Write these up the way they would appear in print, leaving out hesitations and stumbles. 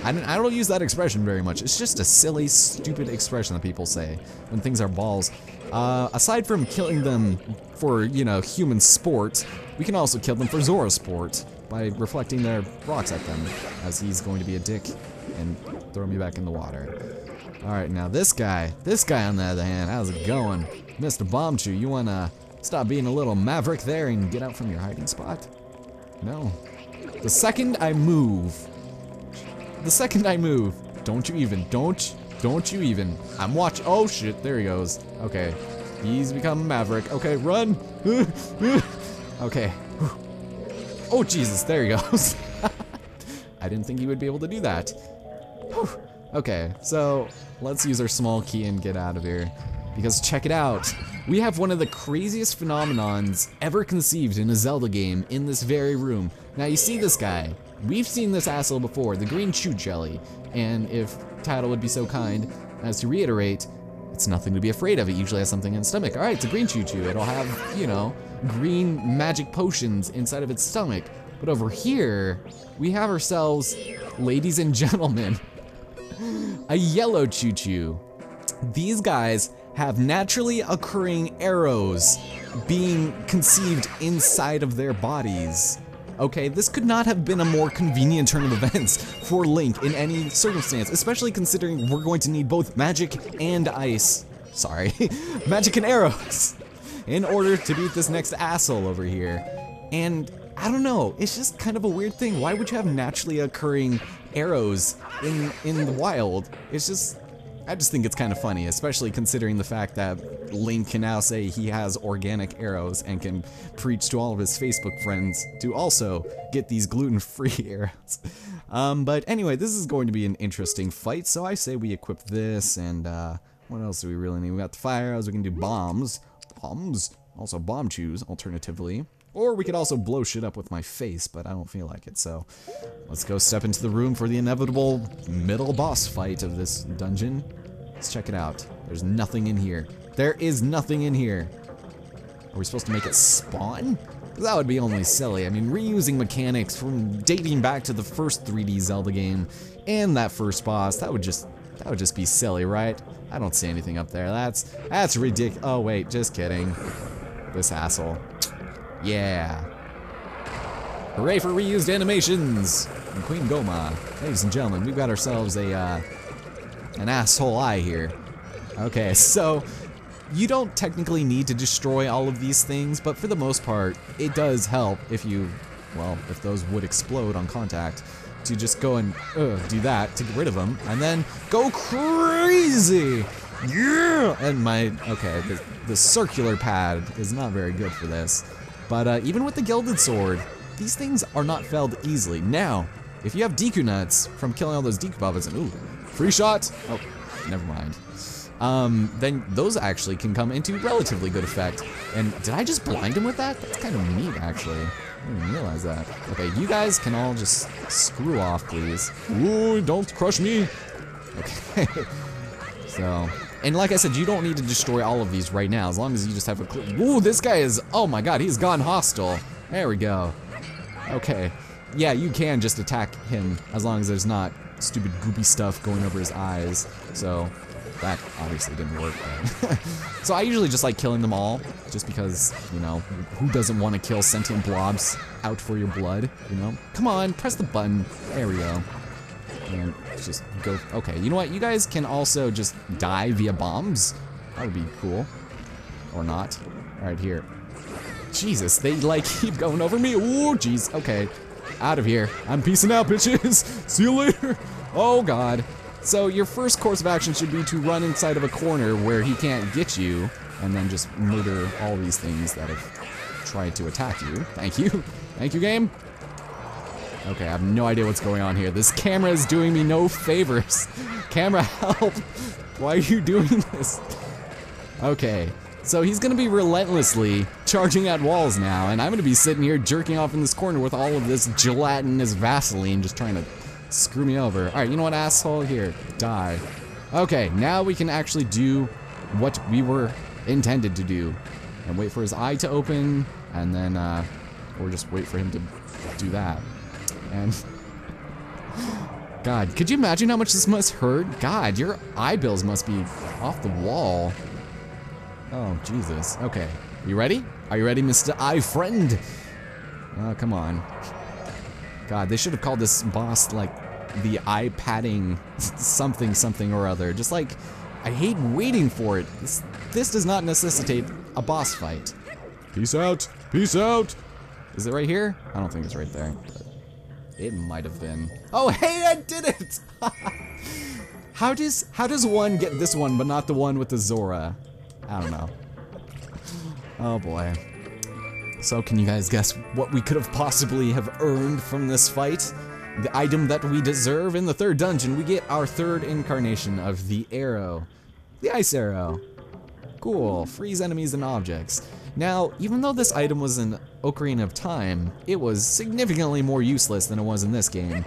I don't use that expression very much. It's just a silly, stupid expression that people say when things are balls. Aside from killing them for, you know, human sport, we can also kill them for Zora sport by reflecting their rocks at them, as he's going to be a dick and throw me back in the water. Alright, now this guy on the other hand, how's it going? Mr. Bombchu, you wanna stop being a little maverick there and get out from your hiding spot? No. The second I move, don't you even. I'm watching. Oh shit, there he goes. Okay, he's become a maverick. Okay, run. Okay. Oh Jesus, there he goes. I didn't think he would be able to do that. Okay, so let's use our small key and get out of here. Because check it out, we have one of the craziest phenomenons ever conceived in a Zelda game in this very room. Now you see this guy. We've seen this asshole before, the green chew jelly. And if Tattle would be so kind as to reiterate, it's nothing to be afraid of. It usually has something in its stomach. All right, it's a green choo-choo. It'll have, you know, green magic potions inside of its stomach. But over here, we have ourselves, ladies and gentlemen, a yellow choo-choo. These guys have naturally occurring arrows being conceived inside of their bodies. Okay, this could not have been a more convenient turn of events for Link in any circumstance, especially considering we're going to need both magic and ice. Sorry, magic and arrows in order to beat this next asshole over here. And I don't know, it's just kind of a weird thing. Why would you have naturally occurring arrows in the wild? It's just, I just think it's kind of funny, especially considering the fact that Link can now say he has organic arrows and can preach to all of his Facebook friends to also get these gluten-free arrows. But anyway, this is going to be an interesting fight, so I say we equip this, and what else do we really need? We got the fire arrows, we can do bombs, also bomb chews, alternatively. Or we could also blow shit up with my face, but I don't feel like it, so let's go step into the room for the inevitable middle boss fight of this dungeon. Let's check it out. There's nothing in here. There is nothing in here. Are we supposed to make it spawn? That would be only silly. I mean, reusing mechanics from dating back to the first 3D Zelda game and that first boss, that would just be silly, right? I don't see anything up there. That's ridiculous. Oh wait, just kidding. This asshole. Yeah. Hooray for reused animations! And Queen Goma. Ladies and gentlemen, we've got ourselves an asshole eye here. Okay, so you don't technically need to destroy all of these things, but for the most part, it does help if you, well, if those would explode on contact, to just go and do that to get rid of them, and then go crazy! Yeah! And okay, the circular pad is not very good for this. But even with the Gilded Sword, these things are not felled easily. Now, if you have Deku Nuts from killing all those Deku Buffets, and ooh, free shot! Oh, never mind. Then those actually can come into relatively good effect. And did I just blind him with that? That's kind of neat, actually. I didn't even realize that. Okay, you guys can all just screw off, please. Ooh, don't crush me! Okay. So, and like I said, you don't need to destroy all of these right now, as long as you just have a Ooh, this guy is, oh my god, he's gone hostile. There we go. Okay. Yeah, you can just attack him, as long as there's not stupid goopy stuff going over his eyes. So, that obviously didn't work. So I usually just like killing them all, just because, you know, who doesn't want to kill sentient blobs out for your blood, you know? Come on, press the button. There we go. And just go, okay, you know what, you guys can also just die via bombs. That would be cool. Or not. Alright, here. Jesus, they like keep going over me. Ooh, jeez, okay. Out of here. I'm peacing out, bitches. See you later. Oh god. So your first course of action should be to run inside of a corner where he can't get you, and then just murder all these things that have tried to attack you. Thank you. Thank you, game. Okay, I have no idea what's going on here. This camera is doing me no favors. Camera, help! Why are you doing this? Okay, so he's gonna be relentlessly charging at walls now, and I'm gonna be sitting here jerking off in this corner with all of this gelatinous Vaseline just trying to screw me over. Alright, you know what, asshole? Here, die. Okay, now we can actually do what we were intended to do. And wait for his eye to open, and then, or just wait for him to do that. And God, could you imagine how much this must hurt? God, your eye bills must be off the wall. Oh, Jesus. Okay. You ready? Are you ready, Mr. Eye Friend? Oh, come on. God, they should have called this boss, like, the eye padding something something or other. Just like, I hate waiting for it. This does not necessitate a boss fight. Peace out. Peace out. Is it right here? I don't think it's right there. But it might have been. Oh, hey, I did it! How does one get this one but not the one with the Zora? I don't know. Oh boy. So can you guys guess what we could have possibly have earned from this fight? The item that we deserve in the third dungeon, we get our third incarnation of the arrow. The ice arrow. Cool, freeze enemies and objects. Now, even though this item was an Ocarina of Time, it was significantly more useless than it was in this game,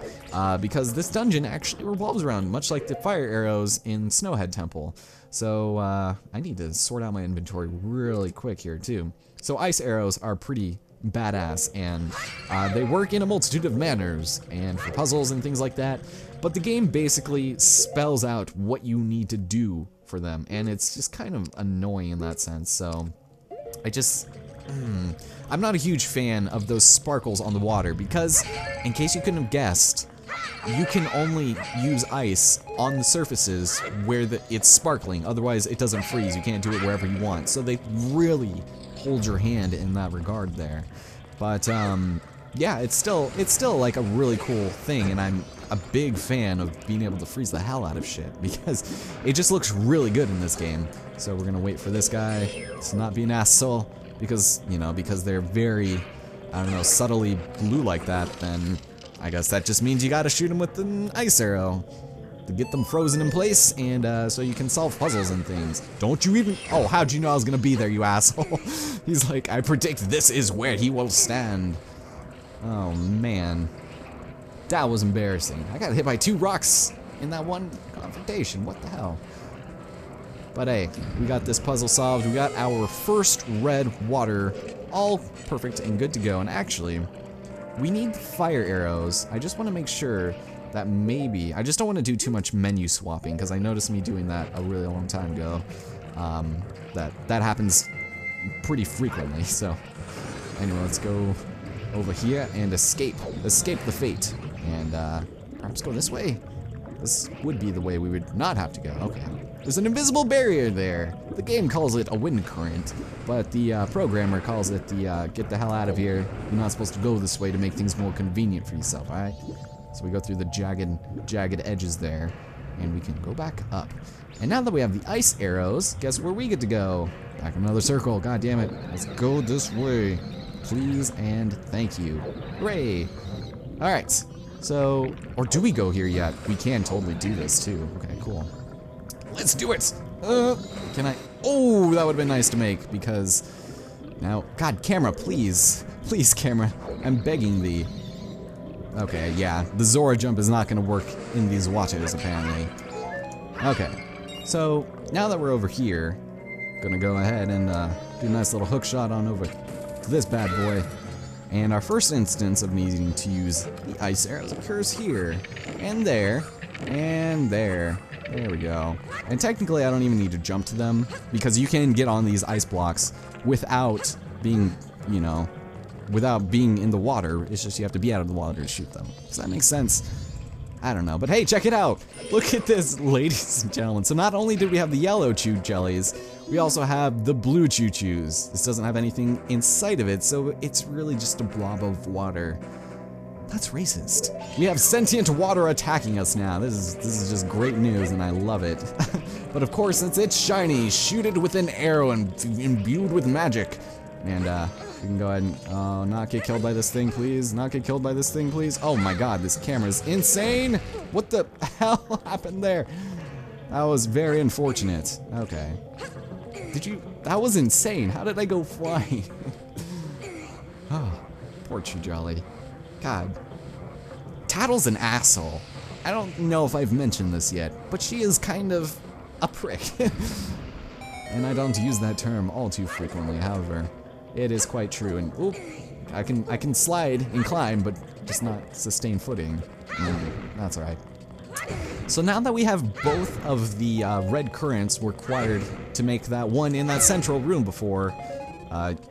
because this dungeon actually revolves around, much like the fire arrows in Snowhead Temple. So, I need to sort out my inventory really quick here, too. So ice arrows are pretty badass, and they work in a multitude of manners, and for puzzles and things like that, but the game basically spells out what you need to do for them, and it's just kind of annoying in that sense, so I'm not a huge fan of those sparkles on the water, because, in case you couldn't have guessed, you can only use ice on the surfaces where it's sparkling, otherwise it doesn't freeze, you can't do it wherever you want, so they really hold your hand in that regard there. But yeah, it's still like a really cool thing, and I'm a big fan of being able to freeze the hell out of shit, because it just looks really good in this game. So we're gonna wait for this guy to not be an asshole, because, you know, because they're very, I don't know, subtly blue like that, then I guess that just means you gotta shoot him with an ice arrow to get them frozen in place, and so you can solve puzzles and things. Don't you even— oh, how'd you know I was gonna be there, you asshole? He's like, I predict this is where he will stand. Oh man, that was embarrassing. I got hit by 2 rocks in that one confrontation, what the hell? But hey, we got this puzzle solved, we got our first red water, all perfect and good to go, and actually, we need fire arrows. I just want to make sure that maybe— I just don't want to do too much menu swapping, because I noticed me doing that a really long time ago. That happens pretty frequently, so anyway, let's go over here and escape the fate, and perhaps go this way. This would be the way we would not have to go. Okay, there's an invisible barrier there. The game calls it a wind current, but the programmer calls it the get the hell out of here. You're not supposed to go this way to make things more convenient for yourself, alright? So we go through the jagged edges there, and we can go back up. And now that we have the ice arrows, guess where we get to go? Back in another circle, god damn it. Let's go this way. Please and thank you. Hooray! Alright, so, or do we go here yet? We can totally do this too. Okay, cool. Let's do it! Can I— oh, that would have been nice to make, because now— god, camera, please. Please, camera. I'm begging thee. Okay, yeah, the Zora jump is not gonna work in these waters, apparently. Okay, so now that we're over here, gonna go ahead and do a nice little hook shot on over to this bad boy. And our first instance of needing to use the ice arrows occurs here, and there, and there. There we go. And technically I don't even need to jump to them, because you can get on these ice blocks without being, you know, without being in the water. It's just you have to be out of the water to shoot them. Does that make sense? I don't know, but hey, check it out! Look at this, ladies and gentlemen. So not only did we have the yellow chew jellies, we also have the blue choo-choos. This doesn't have anything inside of it, so it's really just a blob of water. That's racist. We have sentient water attacking us now. This is just great news, and I love it. But of course, since it's shiny, shoot it with an arrow and imbued with magic. And we can go ahead and not get killed by this thing, please. Not get killed by this thing, please. Oh my god, this camera's insane! What the hell happened there? That was very unfortunate. Okay. That was insane. How did I go flying? Oh, poor Chew Jolly. God. Tattle's an asshole. I don't know if I've mentioned this yet, but she is kind of a prick. And I don't use that term all too frequently, however. It is quite true, and oop, I can slide and climb, but just not sustain footing. That's alright. So now that we have both of the red currents required to make that one in that central room before,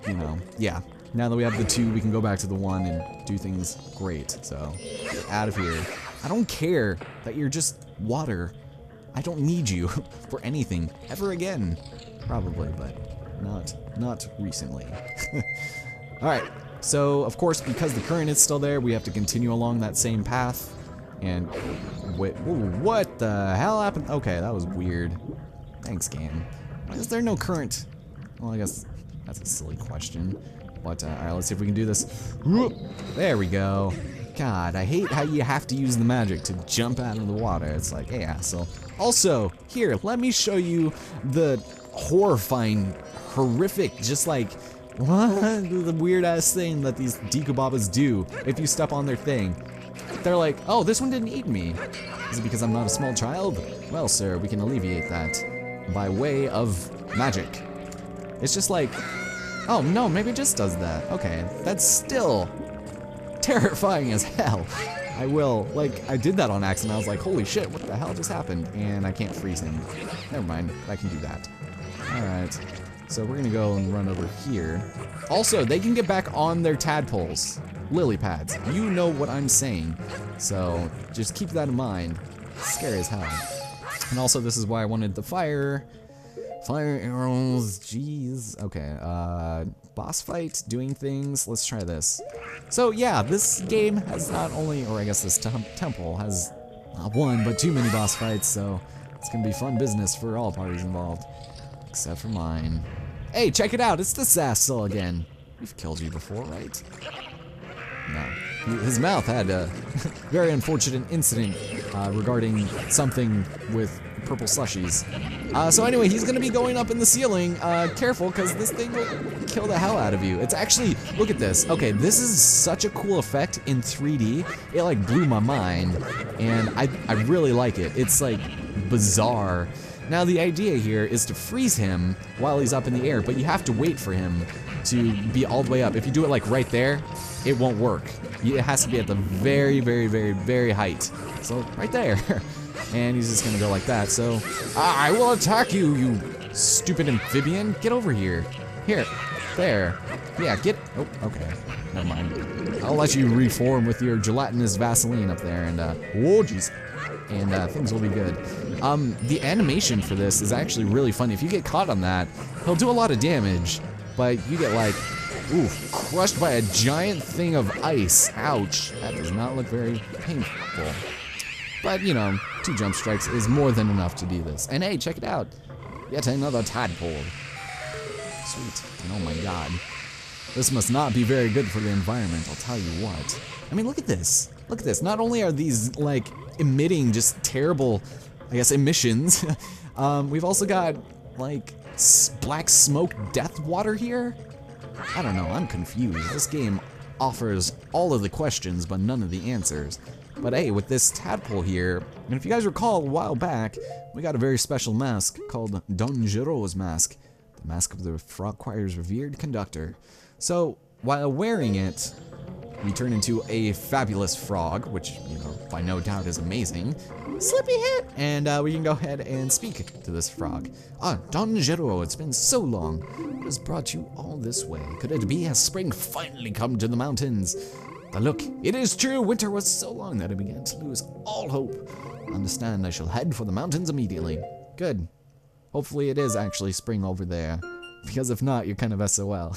you know, yeah. Now that we have the 2, we can go back to the 1 and do things great. So, get out of here. I don't care that you're just water. I don't need you for anything ever again. Probably, but not recently. Alright, so of course, because the current is still there, we have to continue along that same path. And wait, ooh, what the hell happened? Okay, that was weird. Thanks, game. Why is there no current? Well, I guess that's a silly question. But, alright, let's see if we can do this. Whoop, there we go. God, I hate how you have to use the magic to jump out of the water. It's like, hey, asshole. Also, here, let me show you the horrifying, horrific, just like, what? The weird-ass thing that these Dekubabas do if you step on their thing. They're like, oh, this one didn't eat me. Is it because I'm not a small child? Well, sir, we can alleviate that by way of magic. It's just like, oh, no, maybe it just does that. Okay, that's still terrifying as hell. I will, like, I did that on accident. I was like, holy shit, what the hell just happened? And I can't freeze him. Never mind, I can do that. Alright, so we're gonna go and run over here. Also, they can get back on their tadpoles. Lily pads. You know what I'm saying. So, just keep that in mind. It's scary as hell. And also, this is why I wanted the fire arrows, jeez. Okay, boss fight, doing things, let's try this. So yeah, this game has not only, or I guess this temple has not one, but 2 mini boss fights, so it's gonna be fun business for all parties involved. Except for mine. Hey, check it out, it's the Sassel again. We've killed you before, right? No. His mouth had a very unfortunate incident regarding something with purple slushies. So anyway, he's gonna be going up in the ceiling. Careful, because this thing will kill the hell out of you. It's actually, look at this. Okay, this is such a cool effect in 3D. It like blew my mind, and I really like it. It's like bizarre. Now the idea here is to freeze him while he's up in the air, but you have to wait for him to be all the way up. If you do it like right there, it won't work. It has to be at the very, very, very, very height. So right there. And he's just gonna go like that. So I will attack you, you stupid amphibian. Get over here. Here. There. Yeah, get. Oh, okay. Never mind. I'll let you reform with your gelatinous Vaseline up there, and whoa, jeez. And things will be good. The animation for this is actually really funny. If you get caught on that, he'll do a lot of damage, but you get like, oof, crushed by a giant thing of ice. Ouch. That does not look very painful. But, you know, 2 jump strikes is more than enough to do this. And hey, check it out. Yet another tadpole. Sweet. And oh my god. This must not be very good for the environment, I'll tell you what. I mean, look at this. Look at this. Not only are these, like, emitting just terrible, I guess, emissions, we've also got, like, black smoke death water here? I don't know, I'm confused. This game offers all of the questions, but none of the answers. But hey, with this tadpole here, and if you guys recall, a while back, we got a very special mask called Don Giro's mask. The mask of the Frog Choir's revered conductor. So, while wearing it, we turn into a fabulous frog, which, you know, by no doubt is amazing. Slippy hit! And we can go ahead and speak to this frog. Don Giro, it's been so long. What has brought you all this way? Could it be has spring finally come to the mountains? But look, it is true, winter was so long that I began to lose all hope. Understand, I shall head for the mountains immediately. Good. Hopefully it is actually spring over there. Because if not, you're kind of SOL.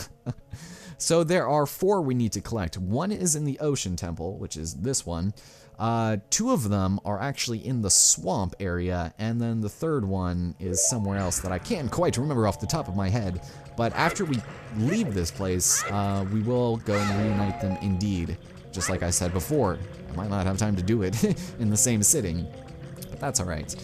So there are 4 we need to collect. 1 is in the Ocean Temple, which is this one. 2 of them are actually in the swamp area, and then the 3rd one is somewhere else that I can't quite remember off the top of my head. But after we leave this place, we will go and reunite them indeed. Just like I said before, I might not have time to do it in the same sitting, but that's alright.